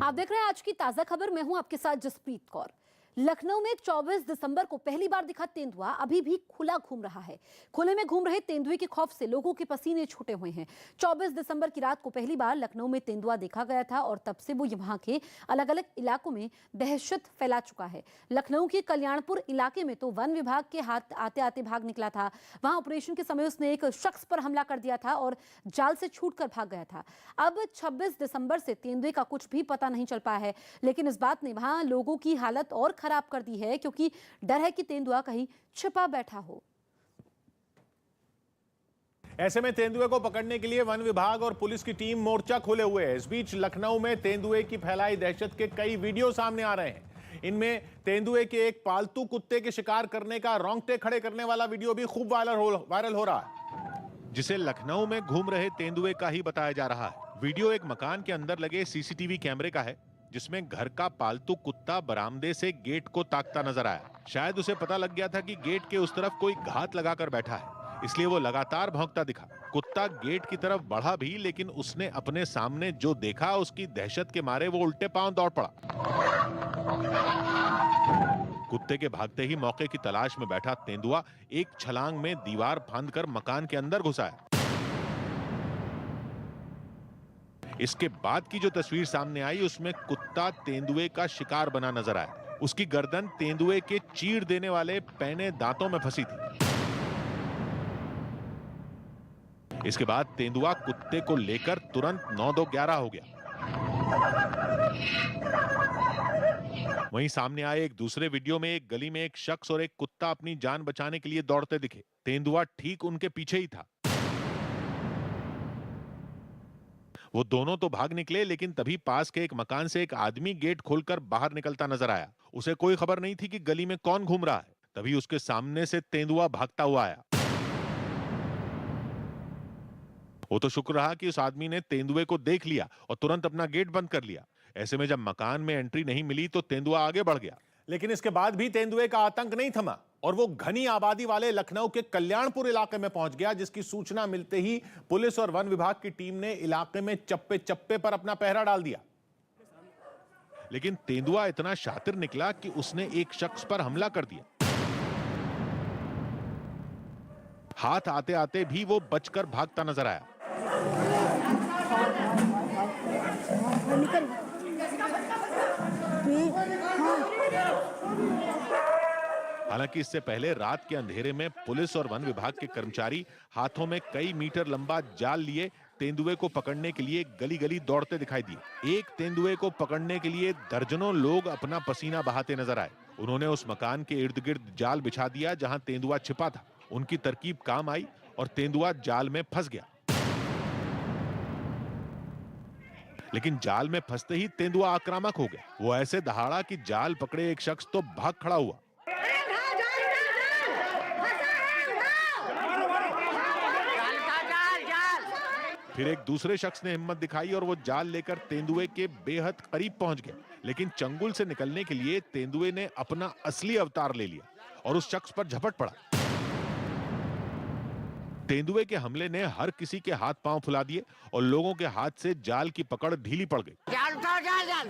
आप देख रहे हैं आज की ताजा खबर। मैं हूं आपके साथ जसप्रीत कौर। लखनऊ में 24 दिसंबर को पहली बार दिखा तेंदुआ अभी भी खुला घूम रहा है। खुले में घूम रहे तेंदुए के खौफ से लोगों के पसीने छूटे हुए हैं। 24 दिसंबर की रात को पहली बार लखनऊ में तेंदुआ देखा गया था और तब से वो यहाँ के अलग अलग इलाकों में दहशत फैला चुका है। लखनऊ के कल्याणपुर इलाके में तो वन विभाग के हाथ आते आते भाग निकला था। वहां ऑपरेशन के समय उसने एक शख्स पर हमला कर दिया था और जाल से छूटकर भाग गया था। अब 26 दिसंबर से तेंदुए का कुछ भी पता नहीं चल पाया है, लेकिन इस बात ने वहां लोगों की हालत और खराब कर दी है, क्योंकि डर है कि तेंदुआ कहीं छिपा बैठा हो। ऐसे में तेंदुए को पकड़ने के लिए वन विभाग और पुलिस की टीम मोर्चा खोले हुए है। इस बीच लखनऊ में तेंदुए की फैलाई दहशत के कई वीडियो सामने आ रहे हैं। इनमें तेंदुए के एक पालतू कुत्ते के शिकार करने का रोंगटे खड़े करने वाला वीडियो भी खूब वायरल हो रहा है, जिसे लखनऊ में घूम रहे तेंदुए का ही बताया जा रहा है। वीडियो एक मकान के अंदर लगे सीसीटीवी कैमरे का है, जिसमें घर का पालतू कुत्ता बरामदे से गेट को ताकता नजर आया। शायद उसे पता लग गया था कि गेट के उस तरफ कोई घात लगाकर बैठा है, इसलिए वो लगातार भौंकता दिखा। कुत्ता गेट की तरफ बढ़ा भी, लेकिन उसने अपने सामने जो देखा उसकी दहशत के मारे वो उल्टे पांव दौड़ पड़ा। कुत्ते के भागते ही मौके की तलाश में बैठा तेंदुआ एक छलांग में दीवार फांदकर मकान के अंदर घुसा है। इसके बाद की जो तस्वीर सामने आई उसमें कुत्ता तेंदुए का शिकार बना नजर आया। उसकी गर्दन तेंदुए के चीर देने वाले पैने दांतों में फंसी थी। इसके बाद तेंदुआ कुत्ते को लेकर तुरंत 9-2-11 हो गया। वहीं सामने आए एक दूसरे वीडियो में एक गली में एक शख्स और एक कुत्ता अपनी जान बचाने के लिए दौड़ते दिखे। तेंदुआ ठीक उनके पीछे ही था। वो दोनों तो भाग निकले, लेकिन तभी पास के एक मकान से एक आदमी गेट खोलकर बाहर निकलता नजर आया। उसे कोई खबर नहीं थी कि गली में कौन घूम रहा है। तभी उसके सामने से तेंदुआ भागता हुआ आया। वो तो शुक्र रहा कि उस आदमी ने तेंदुए को देख लिया और तुरंत अपना गेट बंद कर लिया। ऐसे में जब मकान में एंट्री नहीं मिली तो तेंदुआ आगे बढ़ गया। लेकिन इसके बाद भी तेंदुए का आतंक नहीं थमा और वो घनी आबादी वाले लखनऊ के कल्याणपुर इलाके में पहुंच गया, जिसकी सूचना मिलते ही पुलिस और वन विभाग की टीम ने इलाके में चप्पे चप्पे पर अपना पहरा डाल दिया। लेकिन तेंदुआ इतना शातिर निकला कि उसने एक शख्स पर हमला कर दिया। हाथ आते आते भी वो बचकर भागता नजर आया। हालांकि इससे पहले रात के अंधेरे में पुलिस और वन विभाग के कर्मचारी हाथों में कई मीटर लंबा जाल लिए तेंदुए को पकड़ने के लिए गली गली दौड़ते दिखाई दिए। एक तेंदुए को पकड़ने के लिए दर्जनों लोग अपना पसीना बहाते नजर आए। उन्होंने उस मकान के इर्द गिर्द जाल बिछा दिया जहां तेंदुआ छिपा था। उनकी तरकीब काम आई और तेंदुआ जाल में फंस गया। लेकिन जाल में फंसते ही तेंदुआ आक्रामक हो गया। वो ऐसे दहाड़ा कि जाल पकड़े एक शख्स तो भाग खड़ा हुआ। फिर एक दूसरे शख्स ने हिम्मत दिखाई और वो जाल लेकर तेंदुए के बेहद करीब पहुंच गया। लेकिन चंगुल से निकलने के लिए तेंदुए ने अपना असली अवतार ले लिया और उस शख्स पर झपट पड़ा। तेंदुए के हमले ने हर किसी के हाथ पांव फुला दिए और लोगों के हाथ से जाल की पकड़ ढीली पड़ गई। जाल उठाओ, जाल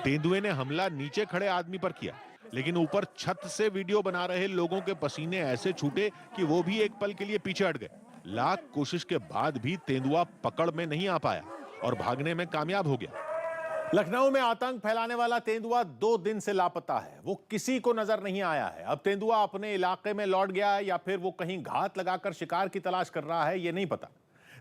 तेंदुए ने हमला नीचे खड़े आदमी पर किया, लेकिन ऊपर छत से वीडियो बना रहे लोगों के पसीने ऐसे छूटे कि वो भी एक पल के लिए पीछे हट गए। लाख कोशिश के बाद भी तेंदुआ पकड़ में नहीं आ पाया और भागने में कामयाब हो गया। लखनऊ में आतंक फैलाने वाला तेंदुआ 2 दिन से लापता है। वो किसी को नजर नहीं आया है। अब तेंदुआ अपने इलाके में लौट गया है या फिर वो कहीं घात लगाकर शिकार की तलाश कर रहा है, ये नहीं पता।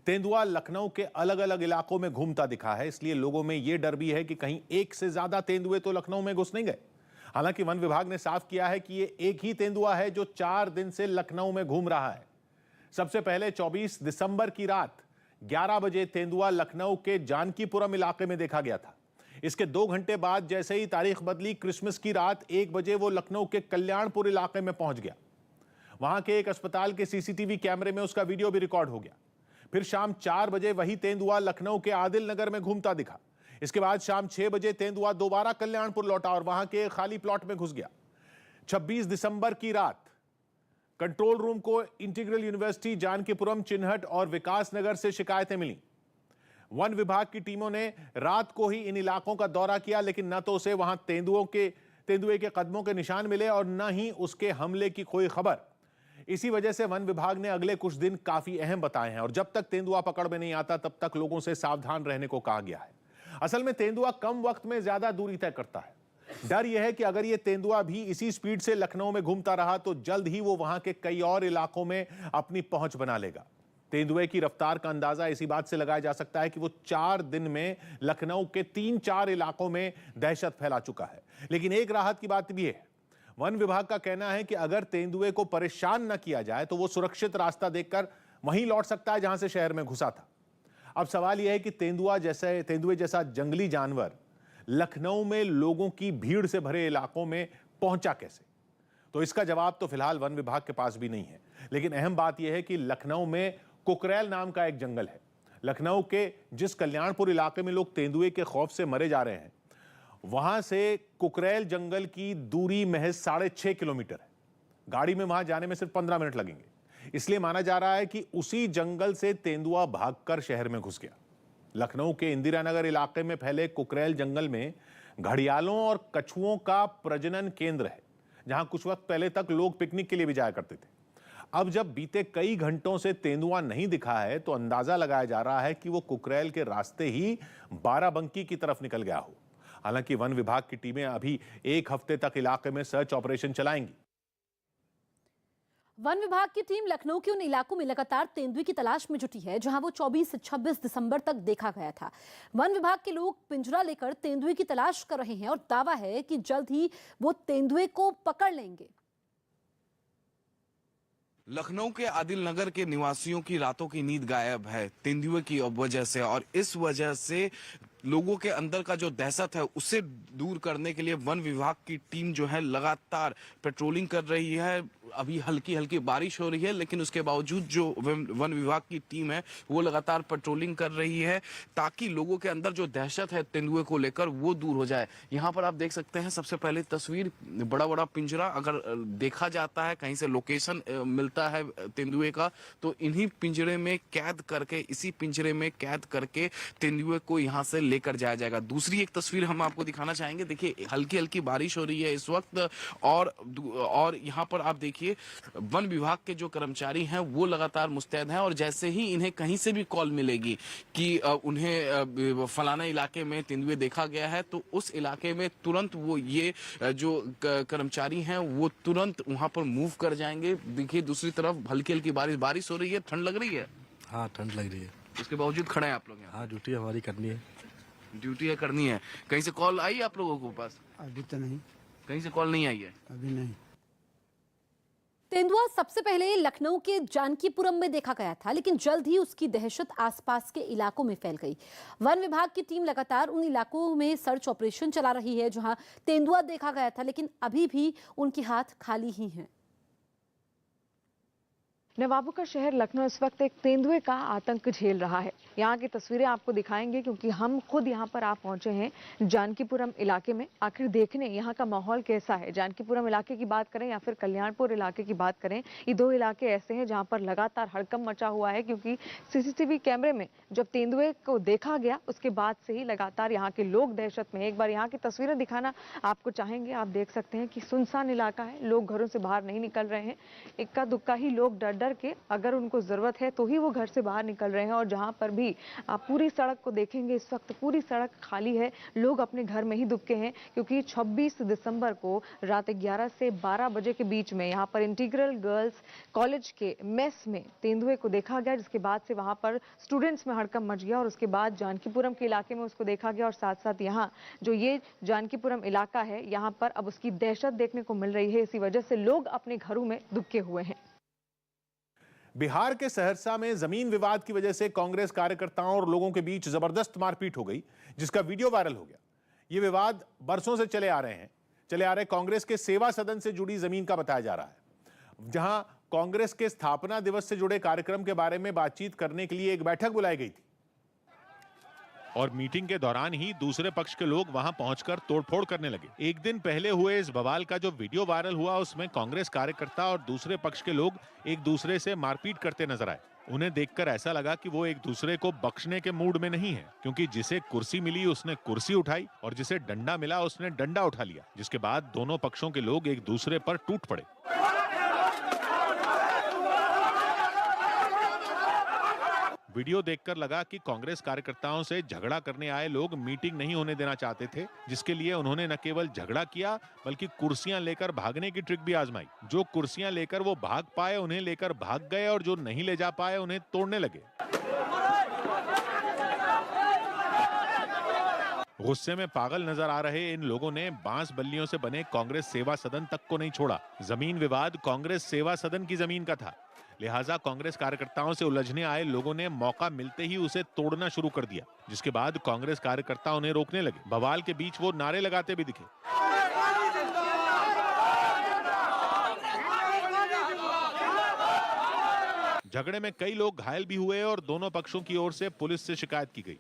तेंदुआ लखनऊ के अलग अलग इलाकों में घूमता दिखा है, इसलिए लोगों में ये डर भी है कि कहीं एक से ज्यादा तेंदुए तो लखनऊ में घुस नहीं गए। हालांकि वन विभाग ने साफ किया है कि ये एक ही तेंदुआ है जो 4 दिन से लखनऊ में घूम रहा है। सबसे पहले 24 दिसंबर की रात 11 बजे तेंदुआ लखनऊ के जानकीपुरम इलाके में देखा गया था। इसके 2 घंटे बाद जैसे ही तारीख बदली, क्रिसमस की रात 1 बजे वो लखनऊ के कल्याणपुर इलाके में पहुंच गया। वहां के एक अस्पताल के सीसीटीवी कैमरे में उसका वीडियो भी रिकॉर्ड हो गया। फिर शाम 4 बजे वही तेंदुआ लखनऊ के आदिल नगर में घूमता दिखा। इसके बाद शाम 6 बजे तेंदुआ दोबारा कल्याणपुर लौटा और वहां के खाली प्लॉट में घुस गया। 26 दिसंबर की रात कंट्रोल रूम को इंटीग्रल यूनिवर्सिटी, जानकीपुरम, चिन्हट और विकास नगर से शिकायतें मिली। वन विभाग की टीमों ने रात को ही इन इलाकों का दौरा किया, लेकिन न तो उसे वहां तेंदुए के कदमों के निशान मिले और न ही उसके हमले की कोई खबर। इसी वजह से वन विभाग ने अगले कुछ दिन काफी अहम बताए हैं और जब तक तेंदुआ पकड़ में नहीं आता तब तक लोगों से सावधान रहने को कहा गया है। असल में तेंदुआ कम वक्त में ज्यादा दूरी तय करता है। डर यह है कि अगर ये तेंदुआ भी इसी स्पीड से लखनऊ में घूमता रहा तो जल्द ही वो वहां के कई और इलाकों में अपनी पहुंच बना लेगा। तेंदुए की रफ्तार का अंदाजा इसी बात से लगाया जा सकता है कि वो 4 दिन में लखनऊ के 3-4 इलाकों में दहशत फैला चुका है। लेकिन एक राहत की बात भी है, वन विभाग का कहना है कि अगर तेंदुए को परेशान न किया जाए तो वो सुरक्षित रास्ता देखकर वहीं लौट सकता है जहां से शहर में घुसा था। अब सवाल यह है कि तेंदुए जैसा जंगली जानवर लखनऊ में लोगों की भीड़ से भरे इलाकों में पहुंचा कैसे? तो इसका जवाब तो फिलहाल वन विभाग के पास भी नहीं है। लेकिन अहम बात यह है कि लखनऊ में कुकरेल नाम का एक जंगल है। लखनऊ के जिस कल्याणपुर इलाके में लोग तेंदुए के खौफ से मरे जा रहे हैं, वहां से कुकरेल जंगल की दूरी महज 6.5 किलोमीटर है। गाड़ी में वहां जाने में सिर्फ 15 मिनट लगेंगे। इसलिए माना जा रहा है कि उसी जंगल से तेंदुआ भागकर शहर में घुस गया। लखनऊ के इंदिरा नगर इलाके में फैले कुकरेल जंगल में घड़ियालों और कछुओं का प्रजनन केंद्र है, जहां कुछ वक्त पहले तक लोग पिकनिक के लिए भी जाया करते थे। अब जब बीते कई घंटों से तेंदुआ नहीं दिखा है तो अंदाजा लगाया जा रहा है कि वो कुकरेल के रास्ते ही बाराबंकी की तरफ निकल गया हो। हालांकि वन विभाग की टीमें अभी 1 हफ्ते तक इलाके में सर्च ऑपरेशन चलाएंगी। वन विभाग की टीम लखनऊ के उन इलाकों में लगातार तेंदुए की तलाश में जुटी है जहां वो 24 से 26 दिसंबर तक देखा गया था। वन विभाग के लोग पिंजरा लेकर तेंदुए की तलाश कर रहे हैं और दावा है कि जल्द ही वो तेंदुए को पकड़ लेंगे। लखनऊ के आदिल नगर के निवासियों की रातों की नींद गायब है तेंदुए की वजह से, और इस वजह से लोगों के अंदर का जो दहशत है उसे दूर करने के लिए वन विभाग की टीम जो है लगातार पेट्रोलिंग कर रही है। अभी हल्की हल्की बारिश हो रही है, लेकिन उसके बावजूद जो वन विभाग की टीम है वो लगातार पेट्रोलिंग कर रही है ताकि लोगों के अंदर जो दहशत है तेंदुए को लेकर वो दूर हो जाए। यहाँ पर आप देख सकते हैं सबसे पहले तस्वीर, बड़ा बड़ा पिंजरा अगर देखा जाता है, कहीं से लोकेशन मिलता है तेंदुए का, तो इन्हीं पिंजरे में कैद करके, इसी पिंजरे में कैद करके तेंदुए को यहाँ से लेकर जाया जाएगा। दूसरी एक तस्वीर हम आपको दिखाना चाहेंगे। देखिए हल्की हल्की बारिश हो रही है इस वक्त, और यहाँ पर आप देखिए वन विभाग के जो कर्मचारी हैं वो लगातार मुस्तैद हैं, और जैसे ही इन्हें कहीं से भी कॉल मिलेगी कि उन्हें फलाना इलाके में तेंदुए देखा गया है तो उस इलाके में तुरंत वो ये जो कर्मचारी हैं वो तुरंत वहां पर मूव कर जाएंगे। देखिए दूसरी तरफ हल्की हल्की बारिश हो रही है। ठंड लग रही है? हाँ ठंड लग रही है। उसके बावजूद खड़े हैं आप लोग यहाँ? हाँ ड्यूटी हमारी करनी है। ड्यूटी है, करनी है। कहीं से कॉल आई आप लोगों के पास? अभी तो नहीं, कहीं से कॉल नहीं आई है अभी नहीं। तेंदुआ सबसे पहले लखनऊ के जानकीपुरम में देखा गया था, लेकिन जल्द ही उसकी दहशत आसपास के इलाकों में फैल गई। वन विभाग की टीम लगातार उन इलाकों में सर्च ऑपरेशन चला रही है जहां तेंदुआ देखा गया था, लेकिन अभी भी उनके हाथ खाली ही हैं। नवाबों का शहर लखनऊ इस वक्त एक तेंदुए का आतंक झेल रहा है। यहाँ की तस्वीरें आपको दिखाएंगे क्योंकि हम खुद यहाँ पर आप पहुंचे हैं जानकीपुरम इलाके में, आखिर देखने यहाँ का माहौल कैसा है। जानकीपुरम इलाके की बात करें या फिर कल्याणपुर इलाके की बात करें, ये 2 इलाके ऐसे हैं जहाँ पर लगातार हड़कंप मचा हुआ है क्योंकि सीसीटीवी कैमरे में जब तेंदुए को देखा गया उसके बाद से ही लगातार यहाँ के लोग दहशत में। एक बार यहाँ की तस्वीरें दिखाना आपको चाहेंगे। आप देख सकते हैं कि सुनसान इलाका है, लोग घरों से बाहर नहीं निकल रहे हैं। इक्का दुक्का ही लोग डर के अगर उनको जरूरत है तो ही वो घर से बाहर निकल रहे हैं। और जहां पर भी आप पूरी सड़क को देखेंगे इस वक्त पूरी सड़क खाली है, लोग अपने घर में ही दुबके हैं क्योंकि 26 दिसंबर को रात 11 से 12 बजे के बीच में यहां पर इंटीग्रल गर्ल्स कॉलेज के मेस में तेंदुए को देखा गया, जिसके बाद से वहां पर स्टूडेंट्स में हड़कंप मच गया और उसके बाद जानकीपुरम के इलाके में उसको देखा गया। और साथ साथ यहाँ जो ये जानकीपुरम इलाका है यहाँ पर अब उसकी दहशत देखने को मिल रही है। इसी वजह से लोग अपने घरों में दुबके हुए हैं। बिहार के सहरसा में जमीन विवाद की वजह से कांग्रेस कार्यकर्ताओं और लोगों के बीच जबरदस्त मारपीट हो गई, जिसका वीडियो वायरल हो गया। यह विवाद बरसों से चले आ रहे कांग्रेस के सेवा सदन से जुड़ी जमीन का बताया जा रहा है, जहां कांग्रेस के स्थापना दिवस से जुड़े कार्यक्रम के बारे में बातचीत करने के लिए एक बैठक बुलाई गई थी। और मीटिंग के दौरान ही दूसरे पक्ष के लोग वहां पहुंचकर तोड़फोड़ करने लगे। एक दिन पहले हुए इस बवाल का जो वीडियो वायरल हुआ उसमें कांग्रेस कार्यकर्ता और दूसरे पक्ष के लोग एक दूसरे से मारपीट करते नजर आए। उन्हें देखकर ऐसा लगा कि वो एक दूसरे को बख्शने के मूड में नहीं है, क्योंकि जिसे कुर्सी मिली उसने कुर्सी उठाई और जिसे डंडा मिला उसने डंडा उठा लिया, जिसके बाद दोनों पक्षों के लोग एक दूसरे पर टूट पड़े। वीडियो देखकर लगा कि कांग्रेस कार्यकर्ताओं से झगड़ा करने आए लोग मीटिंग नहीं होने देना चाहते थे, जिसके लिए उन्होंने न केवल झगड़ा किया बल्कि कुर्सियां लेकर भागने की ट्रिक भी आजमाई। जो कुर्सियां लेकर वो भाग पाए उन्हें लेकर भाग गए और जो नहीं ले जा पाए उन्हें तोड़ने लगे। गुस्से में पागल नजर आ रहे इन लोगों ने बांस बल्लियों से बने कांग्रेस सेवा सदन तक को नहीं छोड़ा। जमीन विवाद कांग्रेस सेवा सदन की जमीन का था, लिहाजा कांग्रेस कार्यकर्ताओं से उलझने आए लोगों ने मौका मिलते ही उसे तोड़ना शुरू कर दिया, जिसके बाद कांग्रेस कार्यकर्ता उन्हें रोकने लगे। बवाल के बीच वो नारे लगाते भी दिखे। झगड़े में कई लोग घायल भी हुए और दोनों पक्षों की ओर से पुलिस से शिकायत की गई।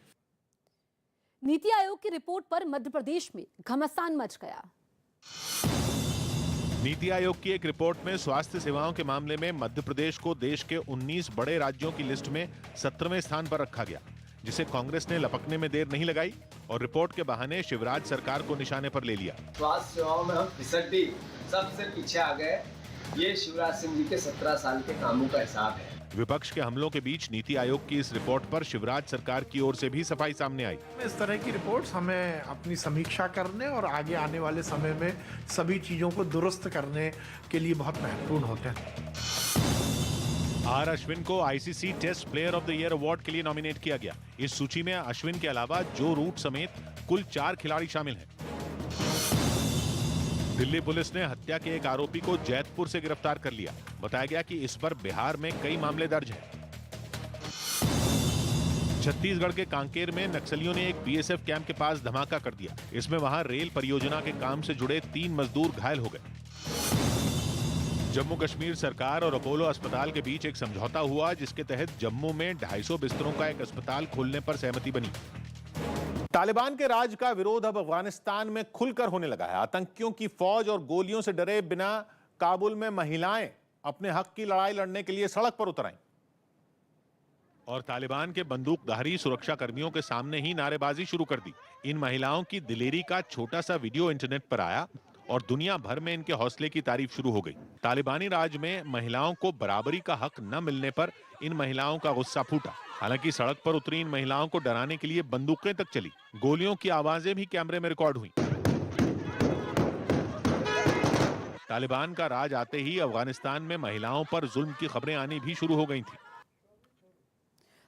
नीति आयोग की रिपोर्ट पर मध्य प्रदेश में घमासान मच गया। नीति आयोग की एक रिपोर्ट में स्वास्थ्य सेवाओं के मामले में मध्य प्रदेश को देश के 19 बड़े राज्यों की लिस्ट में 17वें स्थान पर रखा गया, जिसे कांग्रेस ने लपकने में देर नहीं लगाई और रिपोर्ट के बहाने शिवराज सरकार को निशाने पर ले लिया। स्वास्थ्य सेवाओं में हम फिसड्डी सबसे पीछे आ गए। ये शिवराज सिंह जी के 17 साल के कामों का हिसाब है। विपक्ष के हमलों के बीच नीति आयोग की इस रिपोर्ट पर शिवराज सरकार की ओर से भी सफाई सामने आई। इस तरह की रिपोर्ट्स हमें अपनी समीक्षा करने और आगे आने वाले समय में सभी चीजों को दुरुस्त करने के लिए बहुत महत्वपूर्ण होते हैं। आर अश्विन को ICC test player of the year award के लिए नॉमिनेट किया गया। इस सूची में अश्विन के अलावा जो रूट समेत कुल 4 खिलाड़ी शामिल हैं। दिल्ली पुलिस ने हत्या के एक आरोपी को जैतपुर से गिरफ्तार कर लिया। बताया गया कि इस पर बिहार में कई मामले दर्ज हैं। छत्तीसगढ़ के कांकेर में नक्सलियों ने एक बीएसएफ कैंप के पास धमाका कर दिया। इसमें वहां रेल परियोजना के काम से जुड़े 3 मजदूर घायल हो गए। जम्मू कश्मीर सरकार और अपोलो अस्पताल के बीच एक समझौता हुआ, जिसके तहत जम्मू में 250 बिस्तरों का एक अस्पताल खोलने पर सहमति बनी। तालिबान के राज का विरोध अब अफगानिस्तान में खुलकर होने लगा है। आतंकियों की फौज और गोलियों से डरे बिना काबुल में महिलाएं अपने हक की लड़ाई लड़ने के लिए सड़क पर उतर आईं और तालिबान के बंदूकधारी सुरक्षा कर्मियों के सामने ही नारेबाजी शुरू कर दी। इन महिलाओं की दिलेरी का छोटा सा वीडियो इंटरनेट पर आया और दुनिया भर में इनके हौसले की तारीफ शुरू हो गई। तालिबानी राज में महिलाओं को बराबरी का हक न मिलने पर इन महिलाओं का गुस्सा फूटा। हालांकि सड़क पर उतरी इन महिलाओं को डराने के लिए बंदूकें तक चली। गोलियों की आवाजें भी कैमरे में रिकॉर्ड हुई। तालिबान का राज आते ही अफगानिस्तान में महिलाओं पर जुल्म की खबरें आनी भी शुरू हो गई थी।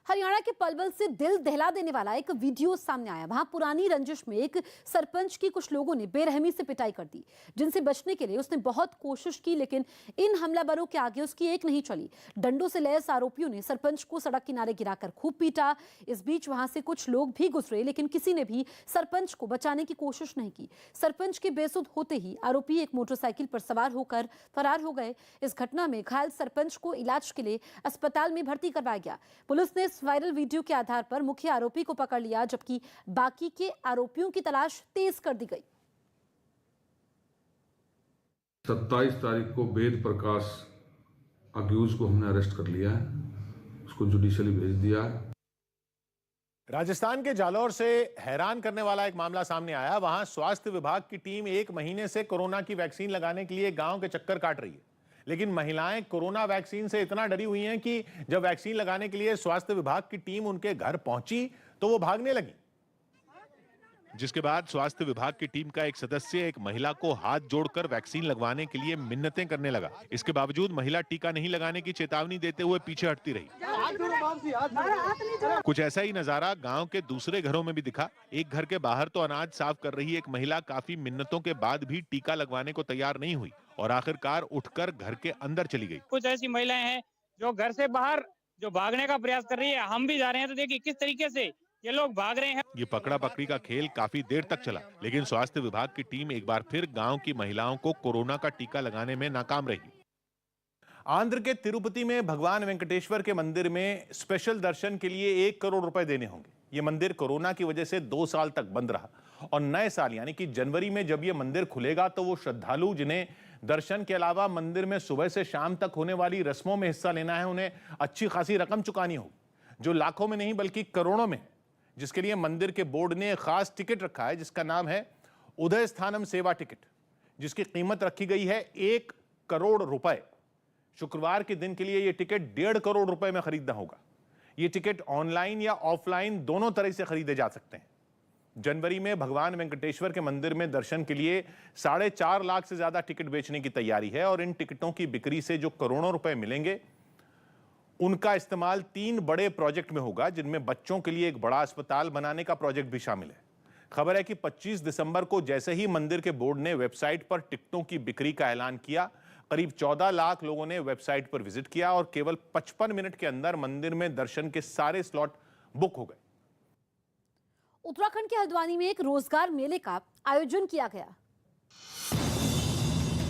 हरियाणा के पलवल से दिल दहला देने वाला एक वीडियो सामने आया। वहां पुरानी रंजिश में एक सरपंच की कुछ लोगों ने बेरहमी से पिटाई कर दी, जिनसे बचने के लिए उसने बहुत कोशिश की, लेकिन इन हमलावरों के आगे उसकी एक नहीं चली। डंडों से लैस आरोपियों ने सरपंच को सड़क किनारे गिराकर खूब पीटा। इस बीच वहां से कुछ लोग भी गुजरे, लेकिन किसी ने भी सरपंच को बचाने की कोशिश नहीं की। सरपंच के बेसुध होते ही आरोपी एक मोटरसाइकिल पर सवार होकर फरार हो गए। इस घटना में घायल सरपंच को इलाज के लिए अस्पताल में भर्ती करवाया गया। पुलिस ने वायरल वीडियो के आधार पर मुख्य आरोपी को पकड़ लिया, जबकि बाकी के आरोपियों की तलाश तेज कर दी गई। 27 तारीख को वेद प्रकाश अक्यूज को हमने अरेस्ट कर लिया है, उसको जुडिशियली भेज दिया है। राजस्थान के जालौर से हैरान करने वाला एक मामला सामने आया। वहां स्वास्थ्य विभाग की टीम 1 महीने से कोरोना की वैक्सीन लगाने के लिए गांव के चक्कर काट रही है, लेकिन महिलाएं कोरोना वैक्सीन से इतना डरी हुई हैं कि जब वैक्सीन लगाने के लिए स्वास्थ्य विभाग की टीम उनके घर पहुंची तो वो भागने लगी, जिसके बाद स्वास्थ्य विभाग की टीम का एक सदस्य एक महिला को हाथ जोड़कर वैक्सीन लगवाने के लिए मिन्नतें करने लगा। इसके बावजूद महिला टीका नहीं लगाने की चेतावनी देते हुए पीछे हटती रही। कुछ ऐसा ही नजारा गांव के दूसरे घरों में भी दिखा। एक घर के बाहर तो अनाज साफ कर रही एक महिला काफी मिन्नतों के बाद भी टीका लगवाने को तैयार नहीं हुई और आखिरकार उठकर घर के अंदर चली गई। कुछ ऐसी महिलाएं हैं जो घर से बाहर जो भागने का प्रयास कर रही है। हम भी जा रहे हैं तो देखिए किस तरीके से ये लोग भाग रहे हैं। ये पकड़ा पकड़ी का खेल काफी देर तक चला, लेकिन स्वास्थ्य विभाग की टीम एक बार फिर गांव की महिलाओं को कोरोना का टीका लगाने में नाकाम रही। आंध्र के तिरुपति में भगवान वेंकटेश्वर के मंदिर में स्पेशल दर्शन के लिए 1 करोड़ रुपए देने होंगे। ये मंदिर कोरोना की वजह से 2 साल तक बंद रहा और नए साल यानी कि जनवरी में जब ये मंदिर खुलेगा तो वो श्रद्धालु जिन्हें दर्शन के अलावा मंदिर में सुबह से शाम तक होने वाली रस्मों में हिस्सा लेना है, उन्हें अच्छी खासी रकम चुकानी होगी, जो लाखों में नहीं बल्कि करोड़ों में है, जिसके लिए मंदिर के बोर्ड ने खास टिकट रखा है जिसका नाम है उदय स्थानम सेवा टिकट, जिसकी कीमत रखी गई है 1 करोड़ रुपए। शुक्रवार के दिन के लिए यह टिकट 1.5 करोड़ रुपए में खरीदना होगा। ये टिकट ऑनलाइन या ऑफलाइन दोनों तरह से खरीदे जा सकते हैं। जनवरी में भगवान वेंकटेश्वर के मंदिर में दर्शन के लिए 4.5 लाख से ज्यादा टिकट बेचने की तैयारी है और इन टिकटों की बिक्री से जो करोड़ों रुपए मिलेंगे उनका इस्तेमाल 3 बड़े प्रोजेक्ट में होगा, जिनमें बच्चों के लिए एक बड़ा अस्पताल बनाने का प्रोजेक्ट भी शामिल है। खबर है कि 25 दिसंबर को जैसे ही मंदिर के बोर्ड ने वेबसाइट पर टिकटों की बिक्री का ऐलान किया, करीब 14 लाख लोगों ने वेबसाइट पर विजिट किया और केवल 55 मिनट के अंदर मंदिर में दर्शन के सारे स्लॉट बुक हो गए। उत्तराखंड के हल्द्वानी में एक रोजगार मेले का आयोजन किया गया।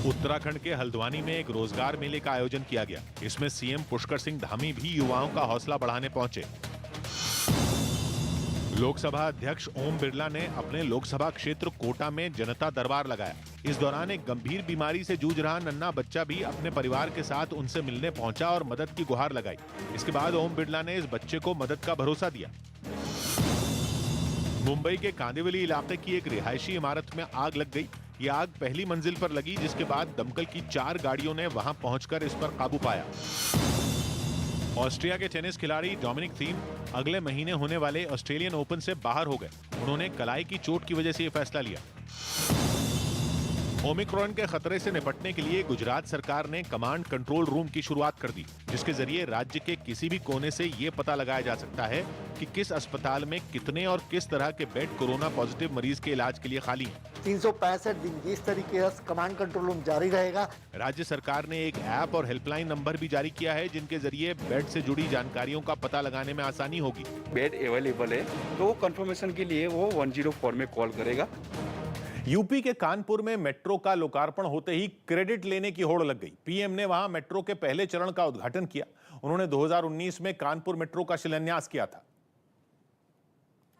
उत्तराखंड के हल्द्वानी में एक रोजगार मेले का आयोजन किया गया। इसमें सीएम पुष्कर सिंह धामी भी युवाओं का हौसला बढ़ाने पहुंचे। लोकसभा अध्यक्ष ओम बिरला ने अपने लोकसभा क्षेत्र कोटा में जनता दरबार लगाया। इस दौरान एक गंभीर बीमारी से जूझ रहा नन्हा बच्चा भी अपने परिवार के साथ उनसे मिलने पहुंचा और मदद की गुहार लगाई। इसके बाद ओम बिरला ने इस बच्चे को मदद का भरोसा दिया। मुंबई के कांदिवली इलाके की एक रिहायशी इमारत में आग लग गई। ये आग पहली मंजिल पर लगी, जिसके बाद दमकल की 4 गाड़ियों ने वहां पहुंचकर इस पर काबू पाया। ऑस्ट्रिया के टेनिस खिलाड़ी डोमिनिक थीम अगले महीने होने वाले ऑस्ट्रेलियन ओपन से बाहर हो गए। उन्होंने कलाई की चोट की वजह से यह फैसला लिया। ओमिक्रॉन के खतरे से निपटने के लिए गुजरात सरकार ने कमांड कंट्रोल रूम की शुरुआत कर दी, जिसके जरिए राज्य के किसी भी कोने से ये पता लगाया जा सकता है कि किस अस्पताल में कितने और किस तरह के बेड कोरोना पॉजिटिव मरीज के इलाज के लिए खाली हैं। 365 दिन इस तरीके से कमांड कंट्रोल रूम जारी रहेगा। राज्य सरकार ने एक ऐप और हेल्पलाइन नंबर भी जारी किया है, जिनके जरिए बेड से जुड़ी जानकारियों का पता लगाने में आसानी होगी। बेड अवेलेबल है तो कंफर्मेशन के लिए वो 104 में कॉल करेगा। यूपी के कानपुर में मेट्रो का लोकार्पण होते ही क्रेडिट लेने की होड़ लग गई। पीएम ने वहां मेट्रो के पहले चरण का उद्घाटन किया। उन्होंने 2019 में कानपुर मेट्रो का शिलान्यास किया था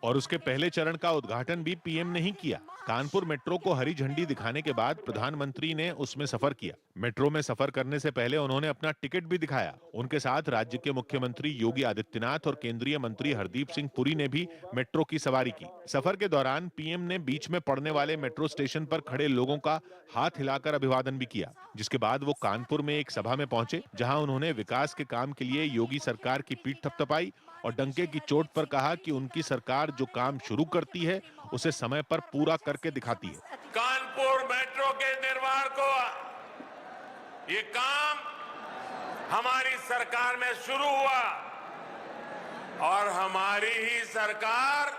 और उसके पहले चरण का उद्घाटन भी पीएम ने ही किया। कानपुर मेट्रो को हरी झंडी दिखाने के बाद प्रधानमंत्री ने उसमें सफर किया। मेट्रो में सफर करने से पहले उन्होंने अपना टिकट भी दिखाया। उनके साथ राज्य के मुख्यमंत्री योगी आदित्यनाथ और केंद्रीय मंत्री हरदीप सिंह पुरी ने भी मेट्रो की सवारी की। सफर के दौरान पीएम ने बीच में पड़ने वाले मेट्रो स्टेशन पर खड़े लोगों का हाथ हिलाकर अभिवादन भी किया, जिसके बाद वो कानपुर में एक सभा में पहुंचे, जहां उन्होंने विकास के काम के लिए योगी सरकार की पीठ थपथपाई और डंके की चोट पर कहा कि उनकी सरकार जो काम शुरू करती है उसे समय पर पूरा करके दिखाती है। कानपुर मेट्रो के निर्माण को ये काम हमारी सरकार में शुरू हुआ और हमारी ही सरकार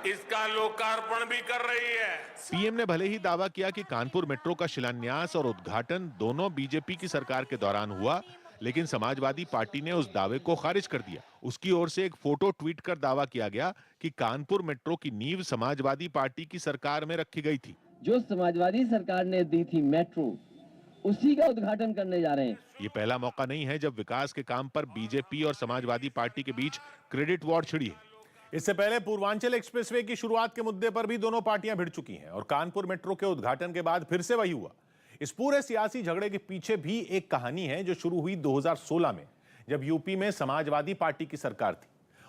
इसका लोकार्पण भी कर रही है। पीएम ने भले ही दावा किया कि कानपुर मेट्रो का शिलान्यास और उद्घाटन दोनों बीजेपी की सरकार के दौरान हुआ, लेकिन समाजवादी पार्टी ने उस दावे को खारिज कर दिया। उसकी ओर से एक फोटो ट्वीट कर दावा किया गया कि कानपुर मेट्रो की नींव समाजवादी पार्टी की सरकार में रखी गई थी। जो समाजवादी सरकार ने दी थी मेट्रो, उसी का उद्घाटन करने जा रहे हैं। ये पहला मौका नहीं है जब विकास के काम पर बीजेपी और समाजवादी पार्टी के बीच क्रेडिट वॉर छिड़ी है। इससे पहले पूर्वांचल एक्सप्रेसवे की शुरुआत के मुद्दे पर भी दोनों पार्टियां भिड़ चुकी हैं और कानपुर मेट्रो के उद्घाटन के बाद फिर से वही हुआ। इस पूरे सियासी झगड़े के पीछे भी एक कहानी है जो शुरू हुई 2016 में, जब यूपी में समाजवादी पार्टी की सरकार थी।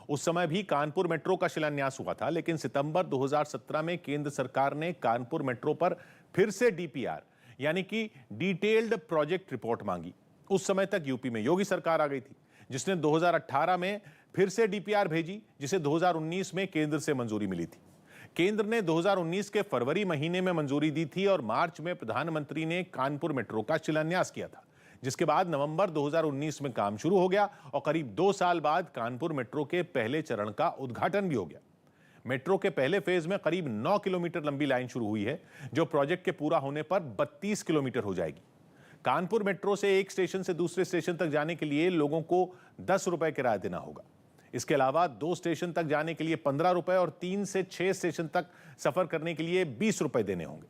उस समय भी कानपुर मेट्रो का शिलान्यास हुआ था, लेकिन सितंबर 2017 में केंद्र सरकार ने कानपुर मेट्रो पर फिर से डीपीआर यानी कि डिटेल्ड प्रोजेक्ट रिपोर्ट मांगी। उस समय तक यूपी में योगी सरकार आ गई थी, जिसने 2018 में फिर से डीपीआर भेजी, जिसे 2019 में केंद्र से मंजूरी मिली थी। केंद्र ने 2019 के फरवरी महीने में मंजूरी दी थी और मार्च में प्रधानमंत्री ने कानपुर मेट्रो का शिलान्यास किया था, जिसके बाद नवंबर 2019 में काम शुरू हो गया और करीब 2 साल बाद कानपुर मेट्रो के पहले चरण का उद्घाटन भी हो गया। मेट्रो के पहले फेज में करीब 9 किलोमीटर लंबी लाइन शुरू हुई है, जो प्रोजेक्ट के पूरा होने पर 32 किलोमीटर हो जाएगी। कानपुर मेट्रो से एक स्टेशन से दूसरे स्टेशन तक जाने के लिए लोगों को 10 रुपए किराया देना होगा। इसके अलावा 2 स्टेशन तक जाने के लिए 15 रुपए और 3 से 6 स्टेशन तक सफर करने के लिए 20 रुपए देने होंगे।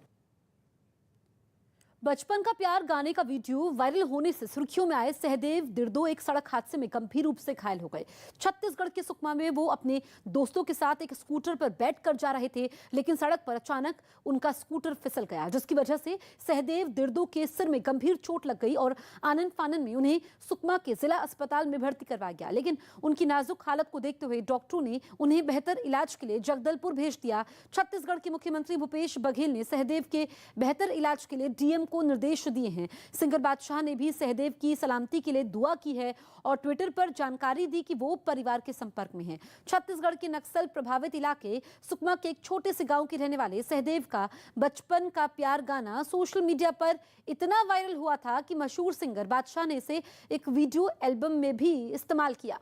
बचपन का प्यार गाने का वीडियो वायरल होने से सुर्खियों में आए सहदेव दिर्दो एक सड़क हादसे में गंभीर रूप से घायल हो गए। छत्तीसगढ़ के सुकमा में वो अपने दोस्तों के साथ एक स्कूटर पर बैठकर जा रहे थे, लेकिन सड़क पर अचानक उनका स्कूटर फिसल गया, जिसकी वजह से सहदेव दिर्दो के सिर में गंभीर चोट लग गई और आनन फानन में उन्हें सुकमा के जिला अस्पताल में भर्ती करवाया गया। लेकिन उनकी नाजुक हालत को देखते हुए डॉक्टरों ने उन्हें बेहतर इलाज के लिए जगदलपुर भेज दिया। छत्तीसगढ़ के मुख्यमंत्री भूपेश बघेल ने सहदेव के बेहतर इलाज के लिए डीएम को निर्देश दिए हैं। सिंगर बादशाह ने भी सहदेव की सलामती के लिए दुआ की है और ट्विटर पर जानकारी दी कि वो परिवार के संपर्क में हैं। छत्तीसगढ़ के नक्सल प्रभावित इलाके सुकमा के एक छोटे से गांव के रहने वाले सहदेव का बचपन का प्यार गाना सोशल मीडिया पर इतना वायरल हुआ था कि मशहूर सिंगर बादशाह ने इसे एक वीडियो एल्बम में भी इस्तेमाल किया।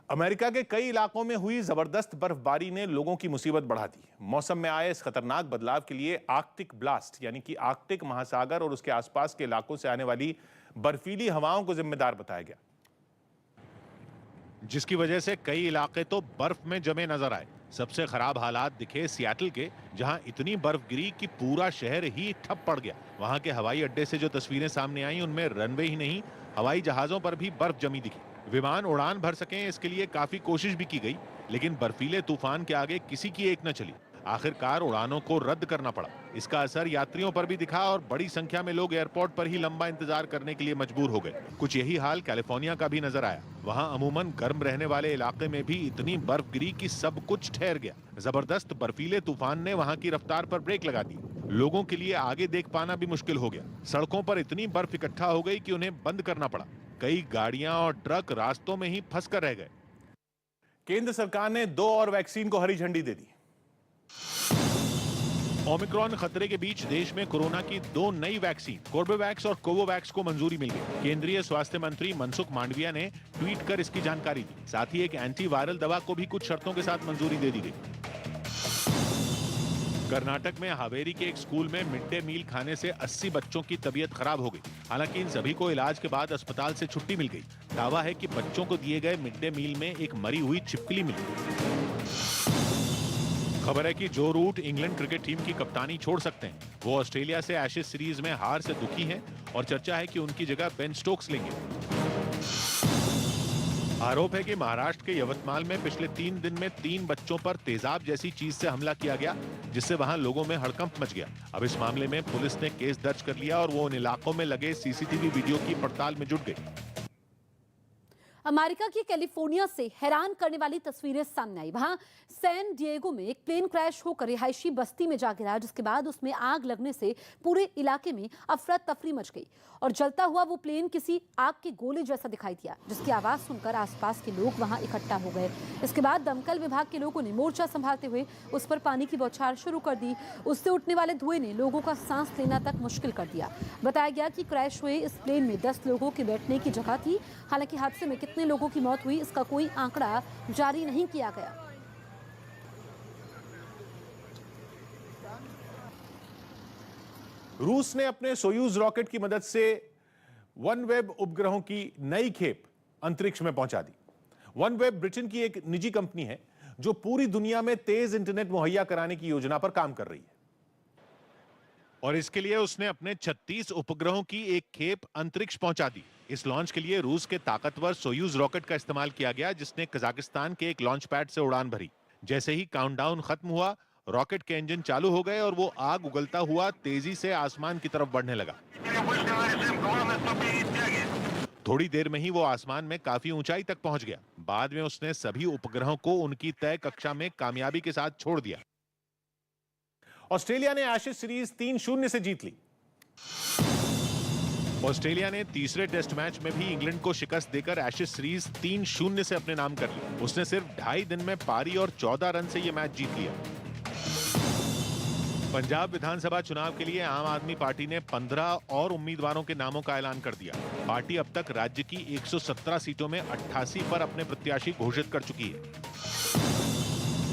अमेरिका के कई इलाकों में हुई जबरदस्त बर्फबारी ने लोगों की मुसीबत बढ़ा दी। मौसम में आए इस खतरनाक बदलाव के लिए आर्कटिक ब्लास्ट यानी कि आर्कटिक महासागर और उसके आसपास के इलाकों से आने वाली बर्फीली हवाओं को जिम्मेदार बताया गया, जिसकी वजह से कई इलाके तो बर्फ में जमे नजर आए। सबसे खराब हालात दिखे सियाटल के, जहां इतनी बर्फ गिरी कि पूरा शहर ही ठप पड़ गया। वहां के हवाई अड्डे से जो तस्वीरें सामने आई उनमें रनवे ही नहीं, हवाई जहाजों पर भी बर्फ जमी दिखी। विमान उड़ान भर सकें इसके लिए काफी कोशिश भी की गई, लेकिन बर्फीले तूफान के आगे किसी की एक न चली। आखिरकार उड़ानों को रद्द करना पड़ा। इसका असर यात्रियों पर भी दिखा और बड़ी संख्या में लोग एयरपोर्ट पर ही लंबा इंतजार करने के लिए मजबूर हो गए। कुछ यही हाल कैलिफोर्निया का भी नजर आया। वहां अमूमन गर्म रहने वाले इलाके में भी इतनी बर्फ गिरी कि सब कुछ ठहर गया। जबरदस्त बर्फीले तूफान ने वहां की रफ्तार पर ब्रेक लगा दी। लोगों के लिए आगे देख पाना भी मुश्किल हो गया। सड़कों पर इतनी बर्फ इकट्ठा हो गई कि उन्हें बंद करना पड़ा। कई गाड़ियां और ट्रक रास्तों में ही फंस कर रह गए। केंद्र सरकार ने 2 और वैक्सीन को हरी झंडी दे दी। ओमिक्रॉन खतरे के बीच देश में कोरोना की 2 नई वैक्सीन कोर्बेवैक्स और कोवोवैक्स को मंजूरी मिल गई। केंद्रीय स्वास्थ्य मंत्री मनसुख मांडविया ने ट्वीट कर इसकी जानकारी दी। साथ ही एक एंटीवायरल दवा को भी कुछ शर्तों के साथ मंजूरी दे दी गई। कर्नाटक में हावेरी के एक स्कूल में मिड डे मील खाने से 80 बच्चों की तबीयत खराब हो गई। हालांकि इन सभी को इलाज के बाद अस्पताल से छुट्टी मिल गई। दावा है कि बच्चों को दिए गए मिड डे मील में एक मरी हुई छिपकली मिली। खबर है कि जो रूट इंग्लैंड क्रिकेट टीम की कप्तानी छोड़ सकते हैं, वो ऑस्ट्रेलिया से एशेज सीरीज में हार से दुखी हैं और चर्चा है कि उनकी जगह बेन स्टोक्स लेंगे। आरोप है कि महाराष्ट्र के यवतमाल में पिछले 3 दिन में 3 बच्चों पर तेजाब जैसी चीज से हमला किया गया, जिससे वहां लोगों में हड़कंप मच गया। अब इस मामले में पुलिस ने केस दर्ज कर लिया और वो उन इलाकों में लगे सीसीटीवी वीडियो की पड़ताल में जुट गई। अमेरिका की कैलिफोर्निया से हैरान करने वाली तस्वीरें सामने आई। वहां सैन डिएगो में एक प्लेन क्रैश होकर रिहायशी बस्ती में जा गिरा, जिसके बाद उसमें आग लगने से पूरे इलाके में अफरा तफरी मच गई और जलता हुआ वो प्लेन किसी आग के गोले जैसा दिखाई दिया, जिसकी आवाज सुनकर आसपास के लोग वहां इकट्ठा हो गए। इसके बाद दमकल विभाग के लोगों ने मोर्चा संभालते हुए उस पर पानी की बौछार शुरू कर दी। उससे उठने वाले धुएं ने लोगों का सांस लेना तक मुश्किल कर दिया। बताया गया कि क्रैश हुए इस प्लेन में 10 लोगों के बैठने की जगह थी। हालांकि हादसे में कितने लोगों की मौत हुई इसका कोई आंकड़ा जारी नहीं किया गया। रूस ने अपने सोयूज रॉकेट की मदद से वनवेब उपग्रहों की नई खेप अंतरिक्ष में पहुंचा दी। वनवेब ब्रिटेन की एक निजी कंपनी है जो पूरी दुनिया में तेज इंटरनेट मुहैया कराने की योजना पर काम कर रही है और इसके लिए उसने अपने 36 उपग्रहों की एक खेप अंतरिक्ष पहुंचा दी। इस लॉन्च के लिए रूस के ताकतवर सोयूज रॉकेट का इस्तेमाल किया गया, जिसने कजाकिस्तान के एक लॉन्च पैड से उड़ान भरी। जैसे ही काउंटडाउन खत्म हुआ, रॉकेट के इंजन चालू हो गए और वो आग उगलता हुआ तेजी से आसमान की तरफ बढ़ने लगा। थोड़ी देर में ही वो आसमान में काफी ऊंचाई तक पहुंच गया। बाद में उसने सभी उपग्रहों को उनकी तय कक्षा में कामयाबी के साथ छोड़ दिया। ऑस्ट्रेलिया ने एशेज सीरीज 3-0 से जीत ली। ऑस्ट्रेलिया ने तीसरे टेस्ट मैच में भी इंग्लैंड को शिकस्त देकर एशेज सीरीज 3-0 से अपने नाम कर ली। उसने सिर्फ 2.5 दिन में पारी और 14 रन से यह मैच जीत लिया। पंजाब विधानसभा चुनाव के लिए आम आदमी पार्टी ने 15 और उम्मीदवारों के नामों का ऐलान कर दिया। पार्टी अब तक राज्य की 117 सीटों में 88 पर अपने प्रत्याशी घोषित कर चुकी है।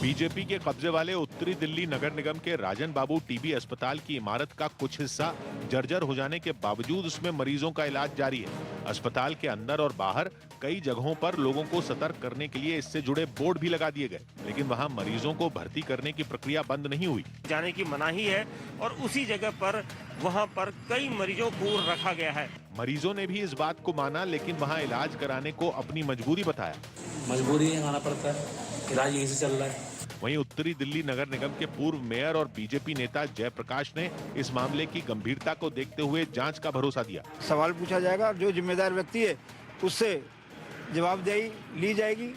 बीजेपी के कब्जे वाले उत्तर उत्तरी दिल्ली नगर निगम के राजन बाबू टीबी अस्पताल की इमारत का कुछ हिस्सा जर्जर हो जाने के बावजूद उसमें मरीजों का इलाज जारी है। अस्पताल के अंदर और बाहर कई जगहों पर लोगों को सतर्क करने के लिए इससे जुड़े बोर्ड भी लगा दिए गए, लेकिन वहां मरीजों को भर्ती करने की प्रक्रिया बंद नहीं हुई। जाने की मनाही है और उसी जगह पर वहां पर कई मरीजों को रखा गया है। मरीजों ने भी इस बात को माना, लेकिन वहां इलाज कराने को अपनी मजबूरी बताया। मजबूरी है, आना पड़ता है, इलाज यहीं से चल रहा है। वहीं उत्तरी दिल्ली नगर निगम के पूर्व मेयर और बीजेपी नेता जयप्रकाश ने इस मामले की गंभीरता को देखते हुए जांच का भरोसा दिया। सवाल पूछा जाएगा और जो जिम्मेदार व्यक्ति है उससे जवाबदेही ली जाएगी।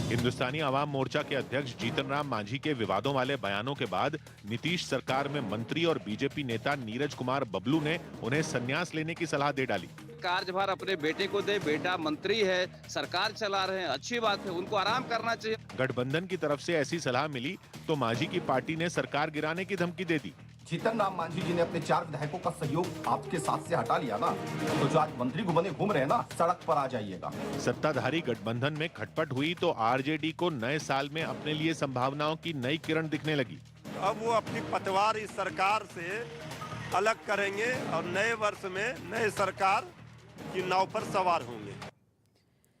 हिंदुस्तानी आवाम मोर्चा के अध्यक्ष जीतन राम मांझी के विवादों वाले बयानों के बाद नीतीश सरकार में मंत्री और बीजेपी नेता नीरज कुमार बबलू ने उन्हें संन्यास लेने की सलाह दे डाली। कार्यभार अपने बेटे को दे, बेटा मंत्री है, सरकार चला रहे हैं, अच्छी बात है, उनको आराम करना चाहिए। गठबंधन की तरफ से ऐसी सलाह मिली तो मांझी की पार्टी ने सरकार गिराने की धमकी दे दी। जीतन राम मांझी जी ने अपने 4 विधायकों का सहयोग आपके साथ से हटा लिया ना, तो जो आज मंत्री को बने घूम रहे हैं ना, सड़क पर आ जाइएगा। सत्ताधारी गठबंधन में खटपट हुई तो आरजेडी को नए साल में अपने लिए संभावनाओं की नई किरण दिखने लगी। अब वो अपनी पतवार इस सरकार से अलग करेंगे और नए वर्ष में नए सरकार की नाव पर सवार होंगे।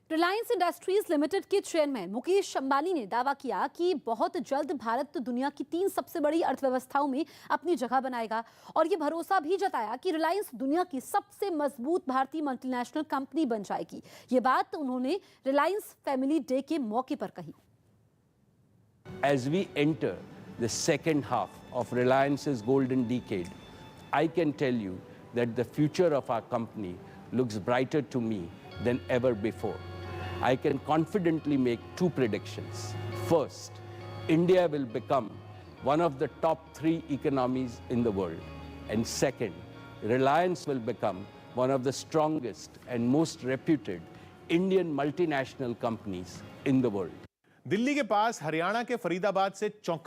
रिलायंस इंडस्ट्रीज लिमिटेड के चेयरमैन मुकेश अंबानी ने दावा किया कि बहुत जल्द भारत दुनिया की 3 सबसे बड़ी अर्थव्यवस्थाओं में अपनी जगह बनाएगा और ये भरोसा भी जताया कि रिलायंस दुनिया की सबसे मजबूत भारतीय मल्टीनेशनल कंपनी बन जाएगी। ये बात उन्होंने रिलायंस फैमिली डे के मौके पर कही। As we enter the second half of Reliance's golden decade, I can tell you that the future of our company looks brighter to me than ever before. I can confidently make 2 predictions. First, India will become one of the top 3 economies in the world. And second, Reliance will become one of the strongest and most reputed Indian multinational companies in the world. Delhi के पास हरियाणा के फरीदाबाद से चौंका